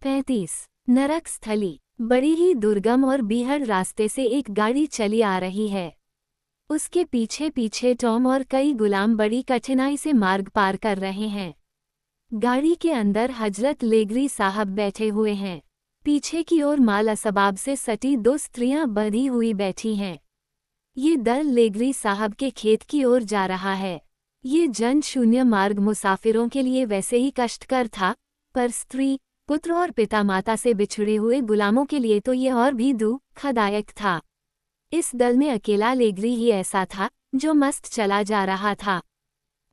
35। नरक स्थली। बड़ी ही दुर्गम और बीहड़ रास्ते से एक गाड़ी चली आ रही है। उसके पीछे पीछे टॉम और कई गुलाम बड़ी कठिनाई से मार्ग पार कर रहे हैं। गाड़ी के अंदर हजरत लेगरी साहब बैठे हुए हैं। पीछे की ओर माल असबाब से सटी दो स्त्रियां बंधी हुई बैठी हैं। ये दल लेगरी साहब के खेत की ओर जा रहा है। ये जन शून्य मार्ग मुसाफिरों के लिए वैसे ही कष्टकर था, पर स्त्री, पुत्र और पिता माता से बिछुड़े हुए गुलामों के लिए तो ये और भी दुखदायक था। इस दल में अकेला लेगरी ही ऐसा था जो मस्त चला जा रहा था।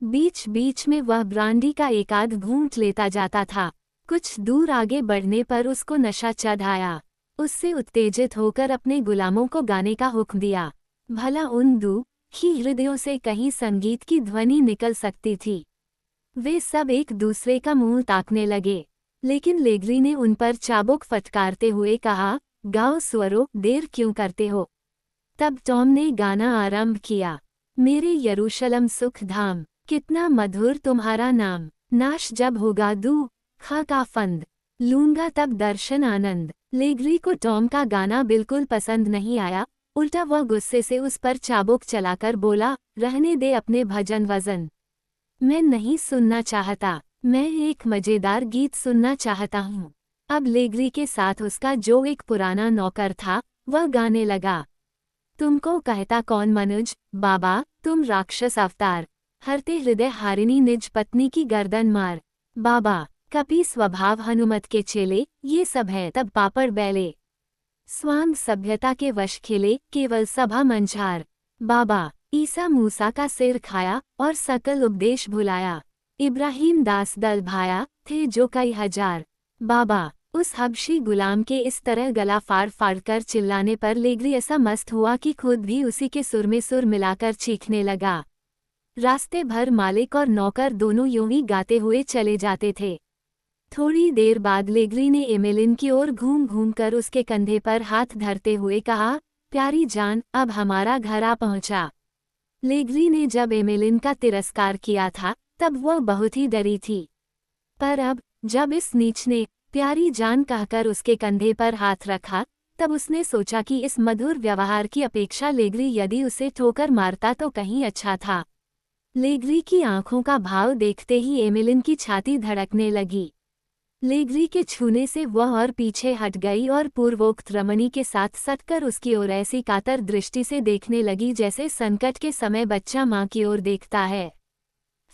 बीच बीच में वह ब्रांडी का एकाध घूंट लेता जाता था। कुछ दूर आगे बढ़ने पर उसको नशा चढ़ आया। उससे उत्तेजित होकर अपने गुलामों को गाने का हुक्म दिया। भला उन दुखी हृदयों से कहीं संगीत की ध्वनि निकल सकती थी। वे सब एक दूसरे का मुंह ताकने लगे, लेकिन लेगरी ने उन पर चाबुक फटकारते हुए कहा, गाओ स्वरो, देर क्यों करते हो। तब टॉम ने गाना आरंभ किया। मेरे यरूशलम सुख धाम, कितना मधुर तुम्हारा नाम। नाश जब होगा दुख का फंद, लूंगा तब दर्शन आनंद। लेगरी को टॉम का गाना बिल्कुल पसंद नहीं आया। उल्टा वह गुस्से से उस पर चाबुक चलाकर बोला, रहने दे अपने भजन वजन, मैं नहीं सुनना चाहता। मैं एक मजेदार गीत सुनना चाहता हूँ। अब लेगरी के साथ उसका जो एक पुराना नौकर था, वह गाने लगा। तुमको कहता कौन मनुज, बाबा, तुम राक्षस अवतार, हरते हृदय हारिनी निज पत्नी की गर्दन मार। बाबा, कपि स्वभाव हनुमत के चेले, ये सब है तब पापड़ बैले। स्वांग सभ्यता के वश खिले, केवल सभा मंझार। बाबा, ईसा मूसा का सिर खाया और सकल उपदेश भुलाया। इब्राहिम दास दल भाया थे जो कई हजार। बाबा, उस हबशी गुलाम के इस तरह गला फाड़ फाड़ कर चिल्लाने पर लेगरी ऐसा मस्त हुआ कि खुद भी उसी के सुर में सुर मिलाकर चीखने लगा। रास्ते भर मालिक और नौकर दोनों यूं ही गाते हुए चले जाते थे। थोड़ी देर बाद लेगरी ने एमेलिन की ओर घूम घूम कर उसके कंधे पर हाथ धरते हुए कहा, प्यारी जान, अब हमारा घर आ पहुंचा। लेगरी ने जब एमेलिन का तिरस्कार किया था, तब वह बहुत ही डरी थी। पर अब, जब इस नीच ने प्यारी जान कहकर उसके कंधे पर हाथ रखा, तब उसने सोचा कि इस मधुर व्यवहार की अपेक्षा लेगरी यदि उसे ठोकर मारता तो कहीं अच्छा था। लेगरी की आंखों का भाव देखते ही एमेलिन की छाती धड़कने लगी। लेगरी के छूने से वह और पीछे हट गई और पूर्वोक्त रमणी के साथ सटकर उसकी ओर ऐसी कातर दृष्टि से देखने लगी जैसे संकट के समय बच्चा माँ की ओर देखता है।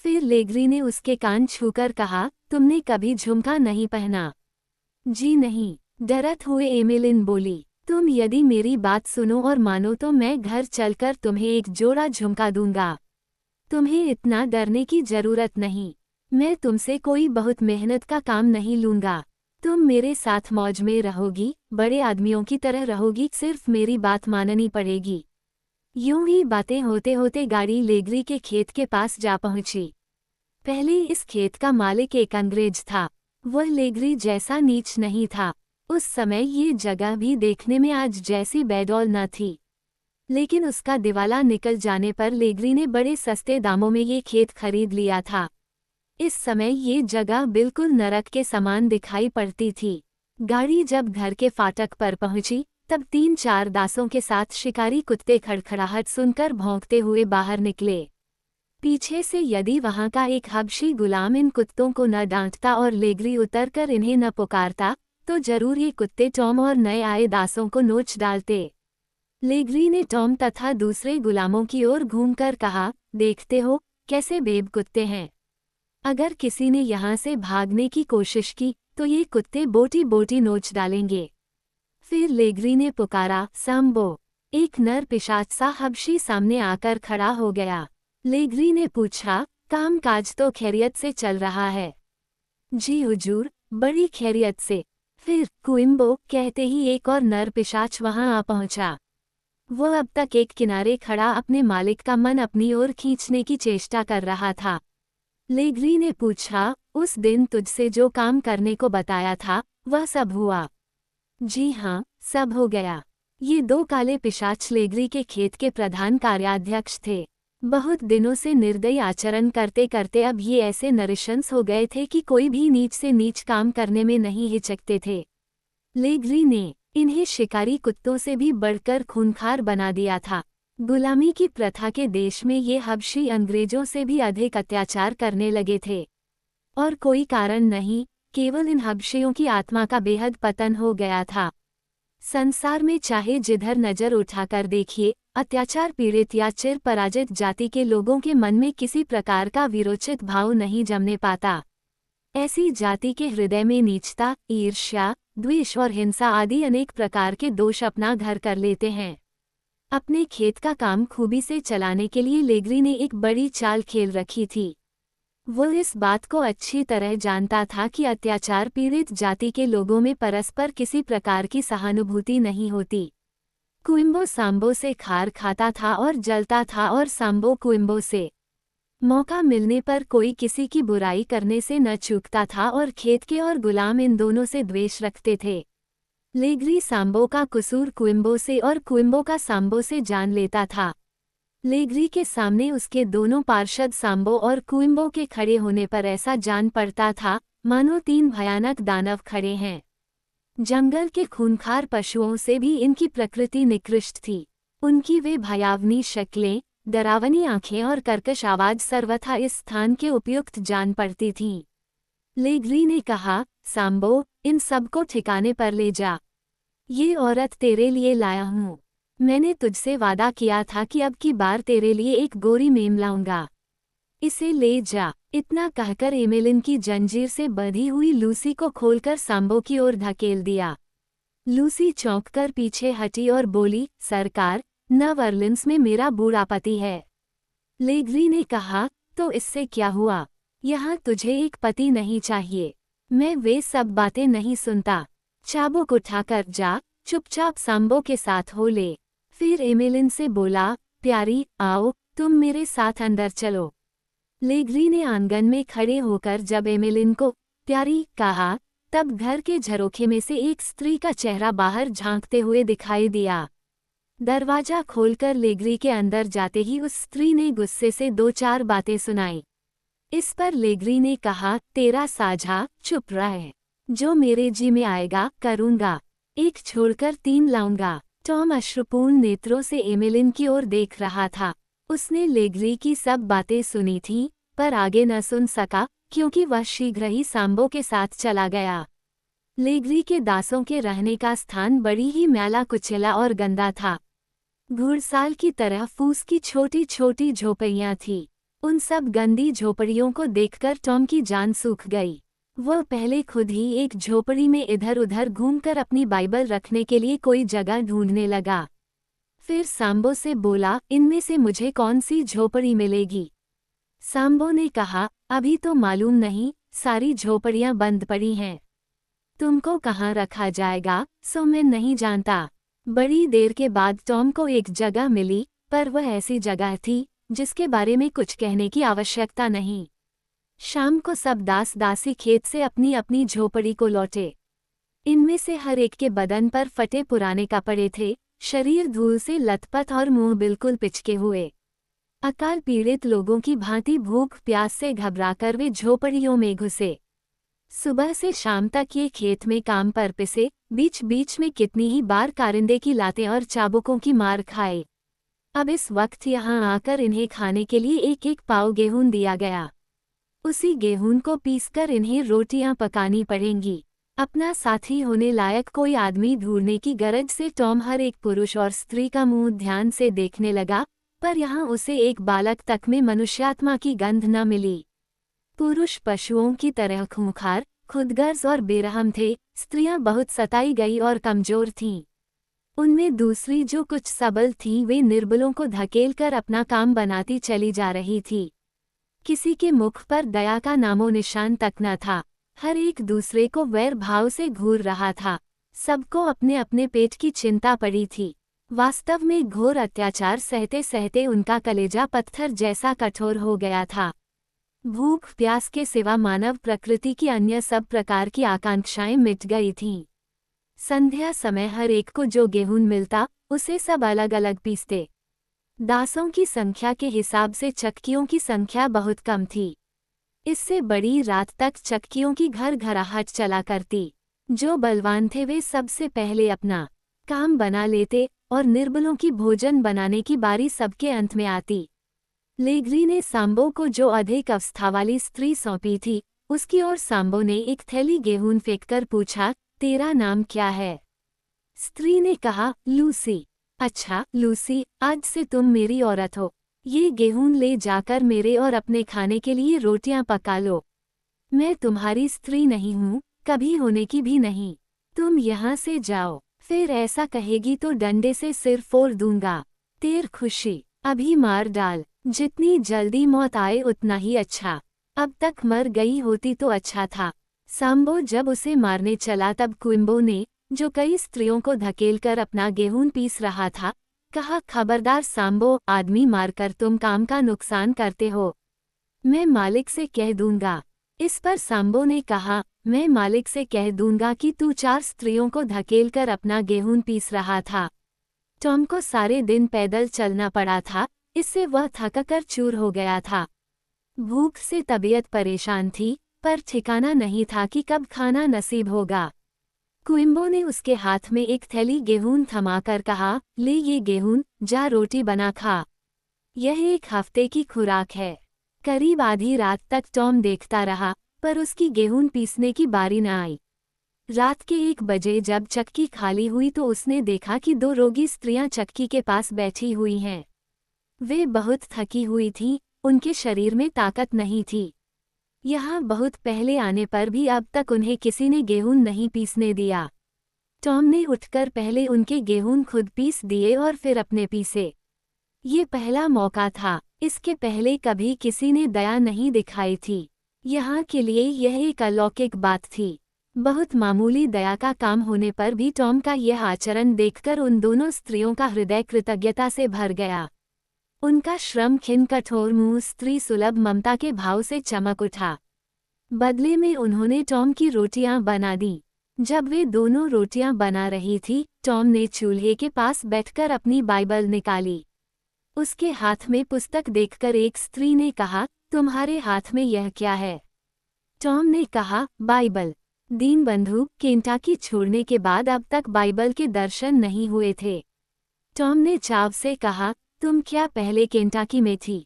फिर लेगरी ने उसके कान छूकर कहा, तुमने कभी झुमका नहीं पहना। जी नहीं, डरत हुए एमेलिन बोली। तुम यदि मेरी बात सुनो और मानो तो मैं घर चलकर तुम्हें एक जोड़ा झुमका दूंगा। तुम्हें इतना डरने की जरूरत नहीं। मैं तुमसे कोई बहुत मेहनत का काम नहीं लूंगा। तुम मेरे साथ मौज में रहोगी, बड़े आदमियों की तरह रहोगी, सिर्फ मेरी बात माननी पड़ेगी। यूं ही बातें होते होते गाड़ी लेगरी के खेत के पास जा पहुंची। पहले इस खेत का मालिक एक अंग्रेज था। वह लेगरी जैसा नीच नहीं था। उस समय ये जगह भी देखने में आज जैसी बेडौल न थी। लेकिन उसका दिवाला निकल जाने पर लेगरी ने बड़े सस्ते दामों में ये खेत खरीद लिया था। इस समय ये जगह बिल्कुल नरक के समान दिखाई पड़ती थी। गाड़ी जब घर के फाटक पर पहुंची, तब 3-4 दासों के साथ शिकारी कुत्ते खड़खड़ाहट सुनकर भौंकते हुए बाहर निकले। पीछे से यदि वहां का एक हबशी गुलाम इन कुत्तों को न डांटता और लेगरी उतरकर इन्हें न पुकारता, तो जरूर ये कुत्ते टॉम और नए आए दासों को नोच डालते। लेगरी ने टॉम तथा दूसरे गुलामों की ओर घूमकर कहा, देखते हो कैसे बेब कुत्ते हैं। अगर किसी ने यहाँ से भागने की कोशिश की तो ये कुत्ते बोटी बोटी नोच डालेंगे। फिर लेगरी ने पुकारा, सांबो। एक नर पिशाच सा हबशी सामने आकर खड़ा हो गया। लेगरी ने पूछा, काम काज तो खैरियत से चल रहा है। जी हुजूर, बड़ी खैरियत से। फिर कुइम्बो कहते ही एक और नर पिशाच वहां आ पहुंचा। वह अब तक एक किनारे खड़ा अपने मालिक का मन अपनी ओर खींचने की चेष्टा कर रहा था। लेगरी ने पूछा, उस दिन तुझसे जो काम करने को बताया था, वह सब हुआ? जी हाँ, सब हो गया। ये 2 काले पिशाच लेगरी के खेत के प्रधान कार्याध्यक्ष थे। बहुत दिनों से निर्दयी आचरण करते करते अब ये ऐसे नरिशंस हो गए थे कि कोई भी नीच से नीच काम करने में नहीं हिचकते थे। लेग्री ने इन्हें शिकारी कुत्तों से भी बढ़कर खूंखार बना दिया था। गुलामी की प्रथा के देश में ये हबशी अंग्रेजों से भी अधिक अत्याचार करने लगे थे। और कोई कारण नहीं, केवल इन हबशियों की आत्मा का बेहद पतन हो गया था। संसार में चाहे जिधर नजर उठाकर देखिए, अत्याचार पीड़ित या चिर पराजित जाति के लोगों के मन में किसी प्रकार का विरोचित भाव नहीं जमने पाता। ऐसी जाति के हृदय में नीचता, ईर्ष्या, द्वेष और हिंसा आदि अनेक प्रकार के दोष अपना घर कर लेते हैं। अपने खेत का काम खूबी से चलाने के लिए लेग्री ने एक बड़ी चाल खेल रखी थी। वो इस बात को अच्छी तरह जानता था कि अत्याचार पीड़ित जाति के लोगों में परस्पर किसी प्रकार की सहानुभूति नहीं होती। कुइम्बो सांबो से खार खाता था और जलता था और सांबो कुइम्बो से मौका मिलने पर कोई किसी की बुराई करने से न चूकता था और खेत के और गुलाम इन दोनों से द्वेष रखते थे। लेग्री सांबो का कसूर कुइम्बो से और कुइम्बो का सांबो से जान लेता था। लेग्री के सामने उसके दोनों पार्षद सांबो और कुइम्बो के खड़े होने पर ऐसा जान पड़ता था मानो तीन भयानक दानव खड़े हैं। जंगल के खूंखार पशुओं से भी इनकी प्रकृति निकृष्ट थी। उनकी वे भयावनी शक्लें, डरावनी आंखें और कर्कश आवाज सर्वथा इस स्थान के उपयुक्त जान पड़ती थीं। लेग्री ने कहा, सांबो, इन सबको ठिकाने पर ले जा। ये औरत तेरे लिए लाया हूँ। मैंने तुझसे वादा किया था कि अब की बार तेरे लिए एक गोरी मेम लाऊंगा। इसे ले जा। इतना कहकर एमेलिन की जंजीर से बंधी हुई लूसी को खोलकर सांबो की ओर धकेल दिया। लूसी चौंककर पीछे हटी और बोली, सरकार, नव अर्लिन्स में मेरा बूढ़ा पति है। लेग्री ने कहा, तो इससे क्या हुआ? यहाँ तुझे एक पति नहीं चाहिए। मैं वे सब बातें नहीं सुनता। चाबुक उठाकर जा, चुपचाप सांबो के साथ हो ले। फिर एमेलिन से बोला, प्यारी, आओ, तुम मेरे साथ अंदर चलो। लेग्री ने आंगन में खड़े होकर जब एमेलिन को प्यारी कहा, तब घर के झरोखे में से एक स्त्री का चेहरा बाहर झांकते हुए दिखाई दिया। दरवाजा खोलकर लेग्री के अंदर जाते ही उस स्त्री ने गुस्से से दो चार बातें सुनाई। इस पर लेग्री ने कहा, तेरा साझा, चुप रह। जो मेरे जी में आएगा करूँगा। एक छोड़कर तीन लाऊंगा। टॉम अश्रुपूर्ण नेत्रों से एमेलिन की ओर देख रहा था। उसने लेग्री की सब बातें सुनी थीं, पर आगे न सुन सका क्योंकि वह शीघ्र ही सांबो के साथ चला गया। लेग्री के दासों के रहने का स्थान बड़ी ही मैला कुचैला और गंदा था। घुड़साल की तरह फूस की छोटी छोटी झोपड़ियां थीं। उन सब गंदी झोपड़ियों को देखकर टॉम की जान सूख गई। वह पहले खुद ही एक झोपड़ी में इधर उधर घूमकर अपनी बाइबल रखने के लिए कोई जगह ढूंढने लगा। फिर सांबो से बोला, इनमें से मुझे कौन सी झोपड़ी मिलेगी? सांबो ने कहा, अभी तो मालूम नहीं, सारी झोपड़ियां बंद पड़ी हैं। तुमको कहाँ रखा जाएगा, सो मैं नहीं जानता। बड़ी देर के बाद टॉम को एक जगह मिली, पर वह ऐसी जगह थी जिसके बारे में कुछ कहने की आवश्यकता नहीं। शाम को सब दास दासी खेत से अपनी अपनी झोपड़ी को लौटे। इनमें से हर एक के बदन पर फटे पुराने कपड़े थे, शरीर धूल से लथपथ और मुंह बिल्कुल पिचके हुए। अकाल पीड़ित लोगों की भांति भूख प्यास से घबराकर वे झोपड़ियों में घुसे। सुबह से शाम तक ये खेत में काम पर पिसे, बीच बीच में कितनी ही बार कारिंदे की लातें और चाबुकों की मार खाए। अब इस वक्त यहाँ आकर इन्हें खाने के लिए एक एक पाव गेहूं दिया गया। उसी गेहूं को पीसकर इन्हें रोटियां पकानी पड़ेंगी। अपना साथी होने लायक कोई आदमी ढूंढने की गरज से टॉम हर एक पुरुष और स्त्री का मुंह ध्यान से देखने लगा, पर यहाँ उसे एक बालक तक में मनुष्यात्मा की गंध न मिली। पुरुष पशुओं की तरह खूंखार, खुदगर्ज और बेरहम थे। स्त्रियां बहुत सताई गई और कमजोर थीं। उनमें दूसरी जो कुछ सबल थीं वे निर्बलों को धकेल कर अपना काम बनाती चली जा रही थी। किसी के मुख पर दया का नामो निशान तक न था। हर एक दूसरे को वैर भाव से घूर रहा था। सबको अपने अपने पेट की चिंता पड़ी थी। वास्तव में घोर अत्याचार सहते सहते उनका कलेजा पत्थर जैसा कठोर हो गया था। भूख प्यास के सिवा मानव प्रकृति की अन्य सब प्रकार की आकांक्षाएं मिट गई थीं। संध्या समय हर एक को जो गेहूं मिलता, उसे सब अलग अलग पीसते। दासों की संख्या के हिसाब से चक्कियों की संख्या बहुत कम थी। इससे बड़ी रात तक चक्कियों की घर घराहट चला करती। जो बलवान थे वे सबसे पहले अपना काम बना लेते और निर्बलों की भोजन बनाने की बारी सबके अंत में आती। लेग्री ने सांबो को जो अधिक अवस्था वाली स्त्री सौंपी थी, उसकी ओर सांबो ने एक थैली गेहूं फेंककर पूछा, तेरा नाम क्या है? स्त्री ने कहा, लूसी। अच्छा लूसी, आज से तुम मेरी औरत हो। ये गेहूं ले जाकर मेरे और अपने खाने के लिए रोटियां पका लो। मैं तुम्हारी स्त्री नहीं हूँ, कभी होने की भी नहीं। तुम यहाँ से जाओ। फिर ऐसा कहेगी तो डंडे से सिर फोड़ दूंगा। तेर खुशी, अभी मार डाल। जितनी जल्दी मौत आए उतना ही अच्छा। अब तक मर गई होती तो अच्छा था। सांबो जब उसे मारने चला तब क्विम्बो ने, जो कई स्त्रियों को धकेलकर अपना गेहूं पीस रहा था, कहा, खबरदार सांबो, आदमी मारकर तुम काम का नुकसान करते हो। मैं मालिक से कह दूंगा। इस पर सांबो ने कहा, मैं मालिक से कह दूंगा कि तू 4 स्त्रियों को धकेलकर अपना गेहूं पीस रहा था। टॉम को सारे दिन पैदल चलना पड़ा था, इससे वह थककर चूर हो गया था। भूख से तबीयत परेशान थी, पर ठिकाना नहीं था कि कब खाना नसीब होगा। क्विम्बो ने उसके हाथ में एक थैली गेहूं थमाकर कहा, ले ये गेहूं, जा रोटी बना खा। यह 1 हफ्ते की खुराक है। करीब आधी रात तक टॉम देखता रहा, पर उसकी गेहूं पीसने की बारी न आई। रात के 1 बजे जब चक्की खाली हुई तो उसने देखा कि 2 रोगी स्त्रियां चक्की के पास बैठी हुई हैं। वे बहुत थकी हुई थीं, उनके शरीर में ताकत नहीं थी। यहाँ बहुत पहले आने पर भी अब तक उन्हें किसी ने गेहूं नहीं पीसने दिया। टॉम ने उठकर पहले उनके गेहूं खुद पीस दिए और फिर अपने पीसे। ये पहला मौका था, इसके पहले कभी किसी ने दया नहीं दिखाई थी। यहाँ के लिए यह एक अलौकिक बात थी। बहुत मामूली दया का काम होने पर भी टॉम का यह आचरण देखकर उन दोनों स्त्रियों का हृदय कृतज्ञता से भर गया। उनका श्रम खिन कठोर मुंह स्त्री सुलभ ममता के भाव से चमक उठा। बदले में उन्होंने टॉम की रोटियां बना दी। जब वे दोनों रोटियां बना रही थी, टॉम ने चूल्हे के पास बैठकर अपनी बाइबल निकाली। उसके हाथ में पुस्तक देखकर एक स्त्री ने कहा, तुम्हारे हाथ में यह क्या है? टॉम ने कहा, बाइबल। दीनबंधु, केंटाकी छोड़ने के बाद अब तक बाइबल के दर्शन नहीं हुए थे। टॉम ने चाव से कहा, तुम क्या पहले केंटाकी में थी?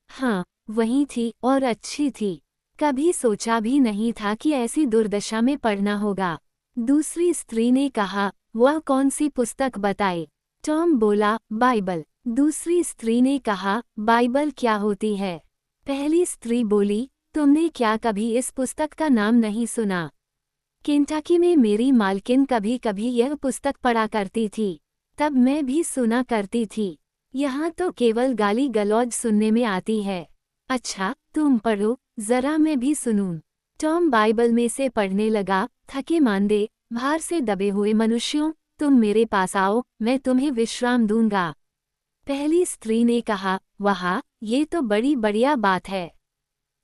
हाँ, वहीं थी और अच्छी थी। कभी सोचा भी नहीं था कि ऐसी दुर्दशा में पड़ना होगा। दूसरी स्त्री ने कहा, वह कौन सी पुस्तक बताए? टॉम बोला, बाइबल। दूसरी स्त्री ने कहा, बाइबल क्या होती है? पहली स्त्री बोली, तुमने क्या कभी इस पुस्तक का नाम नहीं सुना? केंटाकी में मेरी मालकिन कभी कभी यह पुस्तक पढ़ा करती थी, तब मैं भी सुना करती थी। यहाँ तो केवल गाली गलौज सुनने में आती है। अच्छा, तुम पढ़ो, जरा मैं भी सुनूं। टॉम बाइबल में से पढ़ने लगा, थके मांदे, भार से दबे हुए मनुष्यों, तुम मेरे पास आओ, मैं तुम्हें विश्राम दूंगा। पहली स्त्री ने कहा, वाह, ये तो बड़ी बढ़िया बात है।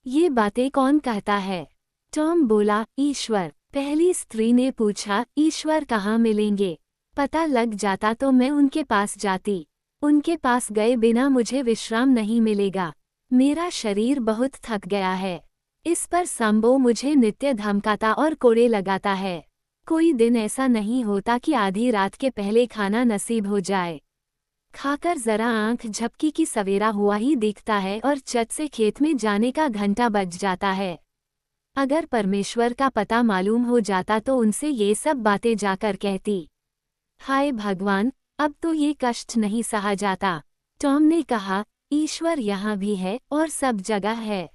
ये बातें कौन कहता है? टॉम बोला, ईश्वर। पहली स्त्री ने पूछा, ईश्वर कहाँ मिलेंगे? पता लग जाता तो मैं उनके पास जाती। उनके पास गए बिना मुझे विश्राम नहीं मिलेगा। मेरा शरीर बहुत थक गया है। इस पर सांबो मुझे नित्य धमकाता और कोड़े लगाता है। कोई दिन ऐसा नहीं होता कि आधी रात के पहले खाना नसीब हो जाए। खाकर जरा आंख झपकी की सवेरा हुआ ही दिखता है और चट से खेत में जाने का घंटा बज जाता है। अगर परमेश्वर का पता मालूम हो जाता तो उनसे ये सब बातें जाकर कहती। हाय भगवान, अब तो ये कष्ट नहीं सहा जाता। टॉम ने कहा, ईश्वर यहाँ भी है और सब जगह है।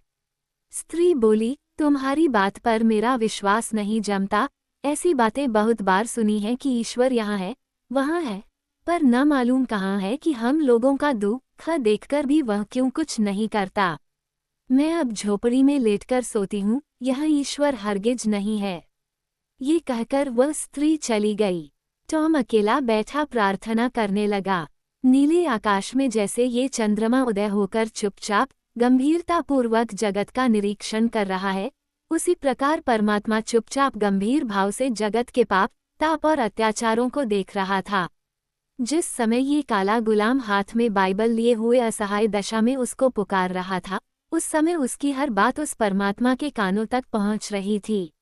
स्त्री बोली, तुम्हारी बात पर मेरा विश्वास नहीं जमता। ऐसी बातें बहुत बार सुनी हैं कि ईश्वर यहाँ है, वहाँ है, पर न मालूम कहाँ है कि हम लोगों का दुख देखकर भी वह क्यों कुछ नहीं करता। मैं अब झोपड़ी में लेटकर सोती हूँ, यहाँ ईश्वर हरगिज नहीं है। ये कहकर वह स्त्री चली गई। टॉम अकेला बैठा प्रार्थना करने लगा। नीले आकाश में जैसे ये चंद्रमा उदय होकर चुपचाप गंभीरतापूर्वक जगत का निरीक्षण कर रहा है, उसी प्रकार परमात्मा चुपचाप गंभीर भाव से जगत के पाप, ताप और अत्याचारों को देख रहा था। जिस समय ये काला गुलाम हाथ में बाइबल लिए हुए असहाय दशा में उसको पुकार रहा था, उस समय उसकी हर बात उस परमात्मा के कानों तक पहुंच रही थी।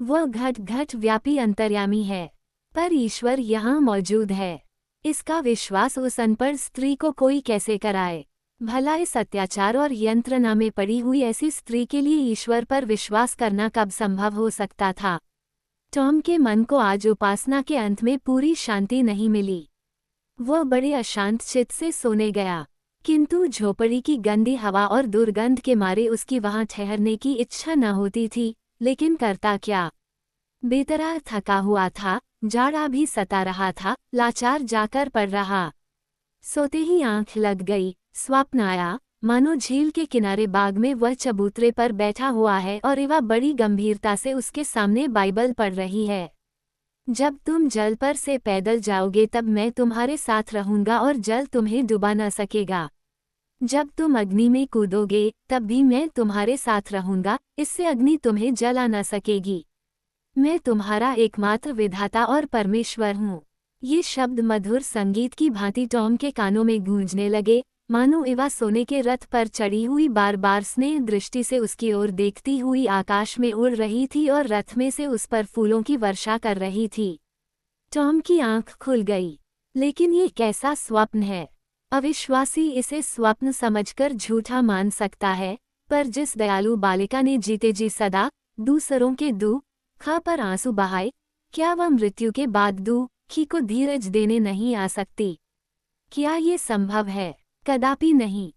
वह घट घट व्यापी अंतर्यामी है, पर ईश्वर यहाँ मौजूद है। इसका विश्वास उस अनपढ़ स्त्री को कोई कैसे कराए? भला इस अत्याचार और यंत्रणा में पड़ी हुई ऐसी स्त्री के लिए ईश्वर पर विश्वास करना कब संभव हो सकता था? टॉम के मन को आज उपासना के अंत में पूरी शांति नहीं मिली। वह बड़े अशांत चित्त से सोने गया, किंतु झोपड़ी की गंदी हवा और दुर्गंध के मारे उसकी वहां ठहरने की इच्छा न होती थी, लेकिन करता क्या? बेतरार थका हुआ था, जाड़ा भी सता रहा था, लाचार जाकर पड़ रहा। सोते ही आंख लग गई, स्वप्न आया, मानो झील के किनारे बाग में वह चबूतरे पर बैठा हुआ है और एवा बड़ी गंभीरता से उसके सामने बाइबल पढ़ रही है। जब तुम जल पर से पैदल जाओगे तब मैं तुम्हारे साथ रहूंगा और जल तुम्हें डुबा न सकेगा। जब तुम अग्नि में कूदोगे तब भी मैं तुम्हारे साथ रहूंगा, इससे अग्नि तुम्हें जला न सकेगी। मैं तुम्हारा एकमात्र विधाता और परमेश्वर हूँ। ये शब्द मधुर संगीत की भांति टॉम के कानों में गूंजने लगे, मानो एवा सोने के रथ पर चढ़ी हुई बार बार स्नेह दृष्टि से उसकी ओर देखती हुई आकाश में उड़ रही थी और रथ में से उस पर फूलों की वर्षा कर रही थी। टॉम की आंख खुल गई, लेकिन ये कैसा स्वप्न है? अविश्वासी इसे स्वप्न समझकर झूठा मान सकता है, पर जिस दयालु बालिका ने जीते जी सदा दूसरों के दुख पर आंसू बहाए, क्या वह मृत्यु के बाद दुखी को धीरज देने नहीं आ सकती? क्या ये संभव है? कदापि नहीं।